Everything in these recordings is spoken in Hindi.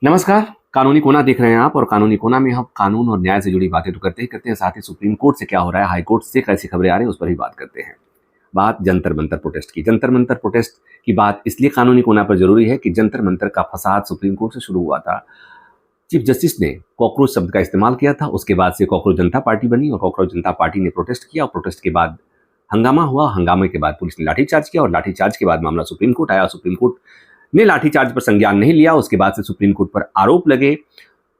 नमस्कार। कानूनी कोना देख रहे हैं आप, और कानूनी कोना में हम कानून और न्याय से जुड़ी बातें तो करते ही करते हैं, साथ ही सुप्रीम कोर्ट से क्या हो रहा है, हाई कोर्ट से कैसी खबरें आ रही हैं, उस पर भी बात करते हैं। बात जंतर मंतर प्रोटेस्ट की। जंतर मंतर प्रोटेस्ट की बात इसलिए कानूनी कोना पर जरूरी है कि जंतर मंतर का फसाद सुप्रीम कोर्ट से शुरू हुआ था। चीफ जस्टिस ने कॉकरोच शब्द का इस्तेमाल किया था, उसके बाद से कॉकरोच जनता पार्टी बनी और कॉकरोच जनता पार्टी ने प्रोटेस्ट किया और प्रोटेस्ट के बाद हंगामा हुआ। हंगामे के बाद पुलिस ने लाठीचार्ज किया और लाठीचार्ज के बाद मामला सुप्रीम कोर्ट आया। सुप्रीम कोर्ट ने लाठीचार्ज पर संज्ञान नहीं लिया। उसके बाद से सुप्रीम कोर्ट पर आरोप लगे,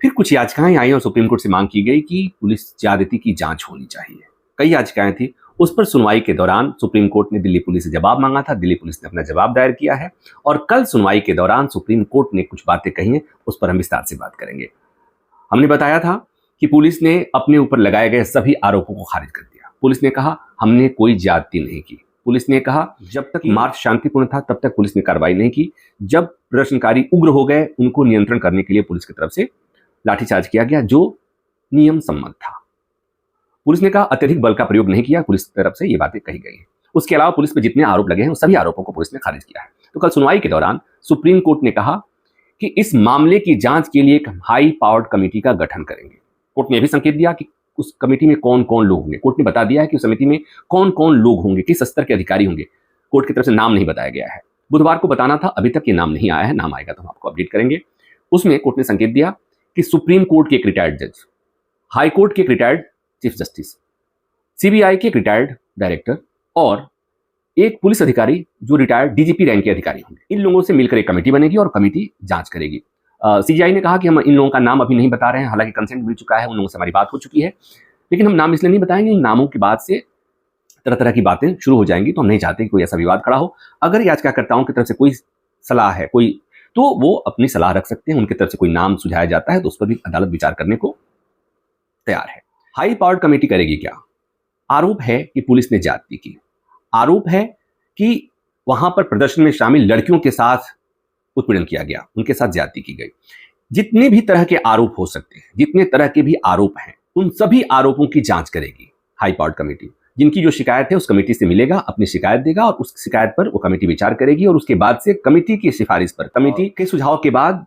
फिर कुछ याचिकाएं आई और सुप्रीम कोर्ट से मांग की गई कि पुलिस ज्यादती की जांच होनी चाहिए। कई याचिकाएं थी, उस पर सुनवाई के दौरान सुप्रीम कोर्ट ने दिल्ली पुलिस से जवाब मांगा था। दिल्ली पुलिस ने अपना जवाब दायर किया है और कल सुनवाई के दौरान सुप्रीम कोर्ट ने कुछ बातें कही हैं, उस पर हम विस्तार से बात करेंगे। हमने बताया था कि पुलिस ने अपने ऊपर लगाए गए सभी आरोपों को खारिज कर दिया। पुलिस ने कहा हमने कोई ज्यादती नहीं की। पुलिस ने कहा जब तक मार्च शांतिपूर्ण था तब तक पुलिस ने कार्रवाई नहीं की। जब प्रदर्शनकारी उग्र हो गए उनको नियंत्रण करने के लिए पुलिस की तरफ से लाठीचार्ज किया गया, जो नियम सम्मत था। पुलिस ने कहा अत्यधिक बल का प्रयोग नहीं किया। पुलिस की तरफ से ये बातें कही गई हैं। उसके अलावा पुलिस पर जितने आरोप लगे हैं उन सभी आरोपों को पुलिस ने खारिज किया है। तो कल सुनवाई के दौरान सुप्रीम कोर्ट ने कहा कि इस मामले की जांच के लिए एक हाई पावर्ड कमेटी का गठन करेंगे। कोर्ट ने भी संकेत दिया कि उस कमेटी में कौन कौन लोग होंगे। कोर्ट ने बता दिया है कि उस समिति में कौन कौन लोग होंगे, किस स्तर के अधिकारी होंगे। कोर्ट की तरफ से नाम नहीं बताया गया है। बुधवार को बताना था, अभी तक ये नाम नहीं आया है। नाम आएगा तो हम आपको अपडेट करेंगे। उसमें कोर्ट ने संकेत दिया कि सुप्रीम कोर्ट के एक रिटायर्ड जज, हाई कोर्ट के एक रिटायर्ड चीफ जस्टिस, सीबीआई के एक रिटायर्ड डायरेक्टर और एक पुलिस अधिकारी जो रिटायर्ड डीजीपी रैंक के अधिकारी होंगे। इन लोगों से मिलकर एक कमेटी बनेगी और कमेटी जांच करेगी। सीजीआई ने कहा कि हम इन लोगों का नाम अभी नहीं बता रहे हैं, हालांकि कंसेंट मिल चुका है, उन लोगों से हमारी बात हो चुकी है, लेकिन हम नाम इसलिए नहीं बताएंगे, इन नामों के बाद से तरह तरह की बातें शुरू हो जाएंगी, तो हम नहीं चाहते कि कोई ऐसा विवाद खड़ा हो। अगर याचिकाकर्ताओं की तरफ से कोई सलाह है, कोई, तो वो अपनी सलाह रख सकते हैं। उनकी तरफ से कोई नाम सुझाया जाता है तो उस पर भी अदालत विचार करने को तैयार है। हाई पावर्ड कमेटी करेगी क्या? आरोप है कि पुलिस ने ज्यादती की। आरोप है कि वहां पर प्रदर्शन में शामिल लड़कियों के साथ उत्पीड़न किया गया, उनके साथ ज्यादती की गई। जितने भी तरह के आरोप हो सकते हैं, जितने तरह के भी आरोप हैं, उन सभी आरोपों की जांच करेगी हाई पावर्ड कमेटी। जिनकी जो शिकायत है उस कमेटी से मिलेगा, अपनी शिकायत देगा और उस शिकायत पर वो कमेटी विचार करेगी और उसके बाद से कमेटी की सिफारिश पर, कमेटी के सुझाव के बाद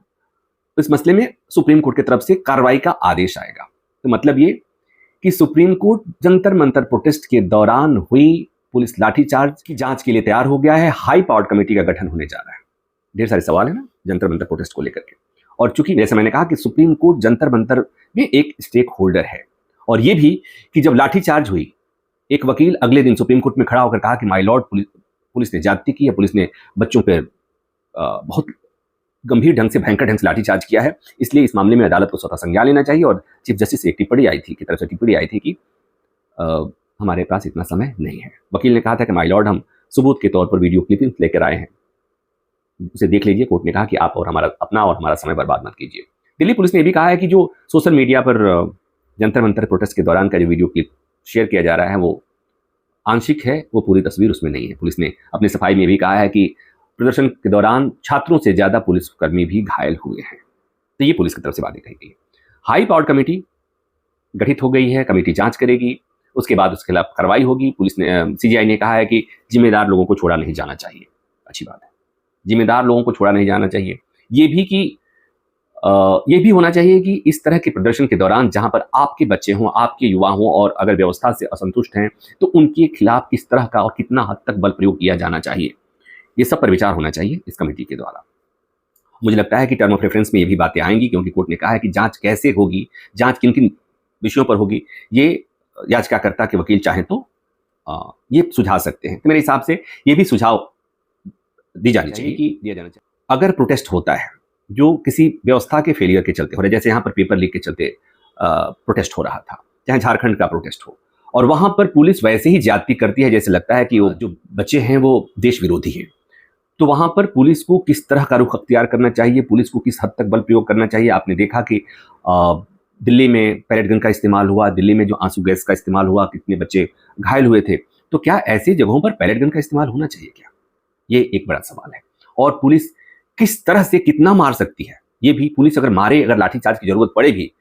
इस मसले में सुप्रीम कोर्ट की तरफ से कार्रवाई का आदेश आएगा। तो मतलब ये कि supreme court Jantar Mantar protest के दौरान हुई पुलिस लाठीचार्ज की जांच के लिए तैयार हो गया है। हाई पावर्ड कमेटी का गठन होने जा रहा है। ढेर सारे सवाल है ना जंतर मंतर प्रोटेस्ट को लेकर के, और चूंकि जैसे मैंने कहा कि सुप्रीम कोर्ट जंतर मंतर में एक स्टेक होल्डर है, और ये भी कि जब लाठीचार्ज हुई, एक वकील अगले दिन सुप्रीम कोर्ट में खड़ा होकर कहा कि माय लॉर्ड, पुलिस ने ज्यादती की है, पुलिस ने बच्चों पर बहुत गंभीर ढंग से, भयंकर ढंग से लाठीचार्ज किया है, इसलिए इस मामले में अदालत को स्वतः संज्ञान लेना चाहिए। और चीफ जस्टिस से एक टिप्पणी आई थी, की तरफ से टिप्पणी आई थी कि हमारे पास इतना समय नहीं है। वकील ने कहा था कि माय लॉर्ड, हम सबूत के तौर पर वीडियो क्लिपिंग लेकर आए हैं, उसे देख लीजिए। कोर्ट ने कहा कि आप और हमारा समय बर्बाद मत कीजिए। दिल्ली पुलिस ने भी कहा है कि जो सोशल मीडिया पर जंतर मंतर प्रोटेस्ट के दौरान का जो वीडियो क्लिप शेयर किया जा रहा है वो आंशिक है, वो पूरी तस्वीर उसमें नहीं है। पुलिस ने अपनी सफाई में भी कहा है कि प्रदर्शन के दौरान छात्रों से ज्यादा पुलिसकर्मी भी घायल हुए हैं। तो ये पुलिस की तरफ से बातें कही गई। हाई पावर्ड कमेटी गठित हो गई है, कमेटी जांच करेगी, उसके बाद उसके खिलाफ कार्रवाई होगी। पुलिस ने, सीजीआई ने कहा है कि जिम्मेदार लोगों को छोड़ा नहीं जाना चाहिए। अच्छी बात है, जिम्मेदार लोगों को छोड़ा नहीं जाना चाहिए। ये भी होना चाहिए कि इस तरह के प्रदर्शन के दौरान जहां पर आपके बच्चे हों, आपके युवा हों और अगर व्यवस्था से असंतुष्ट हैं तो उनके खिलाफ किस तरह का और कितना हद तक बल प्रयोग किया जाना चाहिए, ये सब पर विचार होना चाहिए इस कमेटी के द्वारा। मुझे लगता है कि टर्म ऑफ रेफरेंस में ये भी बातें आएंगी, क्योंकि कोर्ट ने कहा है कि जांच कैसे होगी, जांच किन किन विषयों पर होगी, ये याचिकाकर्ता के वकील चाहें तो ये सुझा सकते हैं। तो मेरे हिसाब से ये भी सुझाव दी जानी चाहिए कि दिया जाना चाहिए। अगर प्रोटेस्ट होता है जो किसी व्यवस्था के फेलियर के चलते हो रहा है, जैसे यहाँ पर पेपर लीक के चलते प्रोटेस्ट हो रहा था, चाहे झारखंड का प्रोटेस्ट हो, और वहां पर पुलिस वैसे ही ज्यादती करती है जैसे लगता है कि वो जो बच्चे हैं वो देश विरोधी हैं, तो वहां पर पुलिस को किस तरह का रुख अख्तियार करना चाहिए, पुलिस को किस हद तक बल प्रयोग करना चाहिए। आपने देखा कि दिल्ली में पैलेट गन का इस्तेमाल हुआ, दिल्ली में जो आंसू गैस का इस्तेमाल हुआ, कितने बच्चे घायल हुए थे। तो क्या ऐसी जगहों पर पैलेट गन का इस्तेमाल होना चाहिए क्या? ये एक बड़ा सवाल है। और पुलिस किस तरह से कितना मार सकती है, ये भी, पुलिस अगर मारे, अगर लाठीचार्ज की जरूरत पड़े भी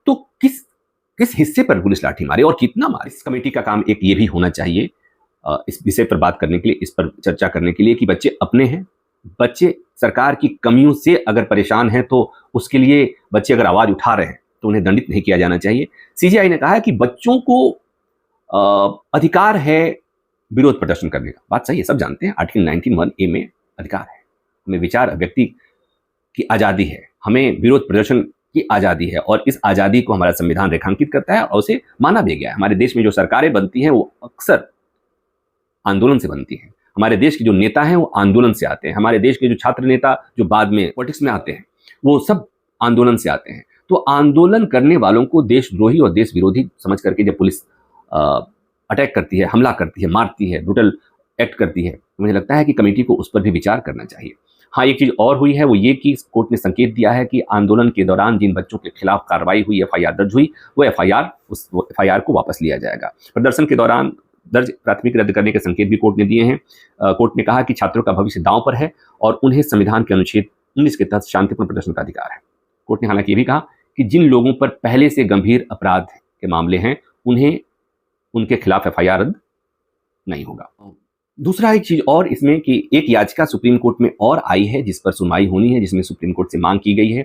तो किस हिस्से पर पुलिस लाठी मारे और कितना मारे। इस कमेटी का काम एक ये भी होना चाहिए इस विषय पर बात करने के लिए, इस पर चर्चा करने के लिए कि बच्चे अपने हैं, बच्चे सरकार की कमियों से अगर परेशान हैं तो उसके लिए बच्चे अगर आवाज उठा रहे हैं तो उन्हें दंडित नहीं किया जाना चाहिए। सीजेआई ने कहा है कि बच्चों को अधिकार है विरोध प्रदर्शन करने का। बात सही है, सब जानते हैं, आर्टिकल 19(1)(a) में अधिकार है, हमें विचार अभिव्यक्ति की आजादी है, हमें विरोध प्रदर्शन की आजादी है और इस आजादी को हमारा संविधान रेखांकित करता है और उसे माना भी गया है। हमारे देश में जो सरकारें बनती हैं वो अक्सर आंदोलन से बनती हैं। हमारे देश के जो नेता हैं वो आंदोलन से आते हैं। हमारे देश के जो छात्र नेता जो बाद में पॉलिटिक्स में आते हैं वो सब आंदोलन से आते हैं। तो आंदोलन करने वालों को देशद्रोही और देश विरोधी समझ करके जब पुलिस अटैक करती है, हमला करती है, मारती है, ब्रूटल एक्ट करती है, तो मुझे लगता है कि कमेटी को उस पर भी विचार करना चाहिए। हाँ, एक चीज़ और हुई है वो ये कि कोर्ट ने संकेत दिया है कि आंदोलन के दौरान जिन बच्चों के खिलाफ कार्रवाई हुई, एफआईआर दर्ज हुई, वो एफआईआर को वापस लिया जाएगा। प्रदर्शन के दौरान दर्ज प्राथमिकी रद्द करने के संकेत भी कोर्ट ने दिए हैं। कोर्ट ने कहा कि छात्रों का भविष्य दांव पर है और उन्हें संविधान के अनुच्छेद 19 के तहत शांतिपूर्ण प्रदर्शन का अधिकार है। कोर्ट ने हालांकि ये भी कहा कि जिन लोगों पर पहले से गंभीर अपराध के मामले हैं उन्हें उनके खिलाफ एफआईआर रद्द नहीं होगा। दूसरा एक चीज और इसमें कि एक याचिका सुप्रीम कोर्ट में और आई है जिस पर सुनवाई होनी है, जिसमें सुप्रीम कोर्ट से मांग की गई है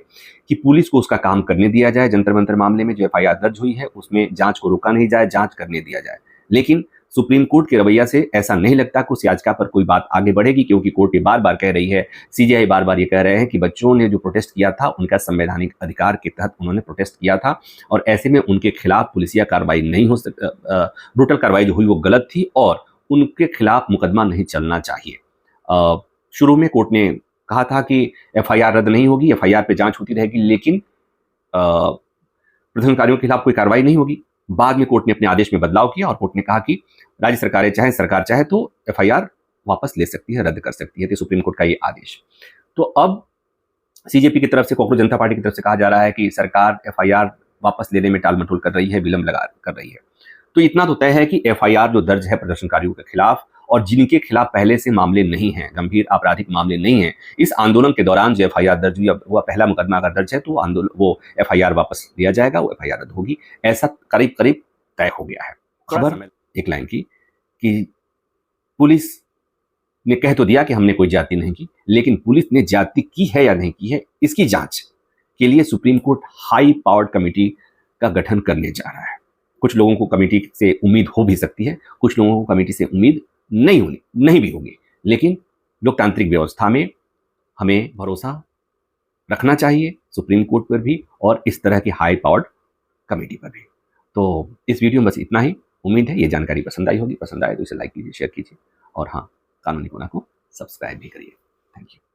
कि पुलिस को उसका काम करने दिया जाए। जंतर मंतर मामले में जो एफआईआर दर्ज हुई है उसमें जांच को रोका नहीं जाए, जांच करने दिया जाए। लेकिन सुप्रीम कोर्ट के रवैया से ऐसा नहीं लगता कि उस याचिका पर कोई बात आगे बढ़ेगी, क्योंकि कोर्ट ये बार बार कह रही है, सीजेआई बार बार ये कह रहे हैं कि बच्चों ने जो प्रोटेस्ट किया था उनका संवैधानिक अधिकार के तहत उन्होंने प्रोटेस्ट किया था और ऐसे में उनके खिलाफ पुलिसिया कार्रवाई नहीं हो ब्रूटल कार्रवाई जो हुई वो गलत थी और उनके खिलाफ मुकदमा नहीं चलना चाहिए। शुरू में कोर्ट ने कहा था कि एफआईआर रद्द नहीं होगी, एफआईआर पे जांच होती रहेगी, लेकिन प्रदर्शनकारियों के खिलाफ कोई कार्रवाई नहीं होगी। बाद में कोर्ट ने अपने आदेश में बदलाव किया और कोर्ट ने कहा कि राज्य सरकारें चाहे, सरकार चाहे तो एफआईआर वापस ले सकती है, रद्द कर सकती है। तो सुप्रीम कोर्ट का ये आदेश। तो अब सीजेपी की तरफ से, कॉकरोच जनता पार्टी की तरफ से कहा जा रहा है कि सरकार एफआईआर वापस लेने में टाल मटोल कर रही है, विलंब कर रही है। तो इतना तो तय है कि एफआईआर जो दर्ज है प्रदर्शनकारियों के खिलाफ और जिनके खिलाफ पहले से मामले नहीं हैं, गंभीर आपराधिक मामले नहीं हैं, इस आंदोलन के दौरान जो एफआईआर दर्ज हुई, वह पहला मुकदमा अगर दर्ज है तो वो एफआईआर वापस लिया जाएगा, वो एफआईआर रद्द होगी। ऐसा करीब करीब तय हो गया है। खबर एक लाइन की कि पुलिस ने कह तो दिया कि हमने कोई जाति नहीं की, लेकिन पुलिस ने जाति की है या नहीं की है इसकी जांच के लिए supreme court high powered committee का गठन करने जा रहा है। कुछ लोगों को कमेटी से उम्मीद हो भी सकती है, कुछ लोगों को कमेटी से उम्मीद नहीं भी होगी, लेकिन लोकतांत्रिक व्यवस्था में हमें भरोसा रखना चाहिए सुप्रीम कोर्ट पर भी और इस तरह की हाई पावर्ड कमेटी पर भी। तो इस वीडियो में बस इतना ही। उम्मीद है ये जानकारी पसंद आई होगी। पसंद आए तो इसे लाइक कीजिए, शेयर कीजिए और हाँ, कानूनी कोना को सब्सक्राइब भी करिए। Thank you.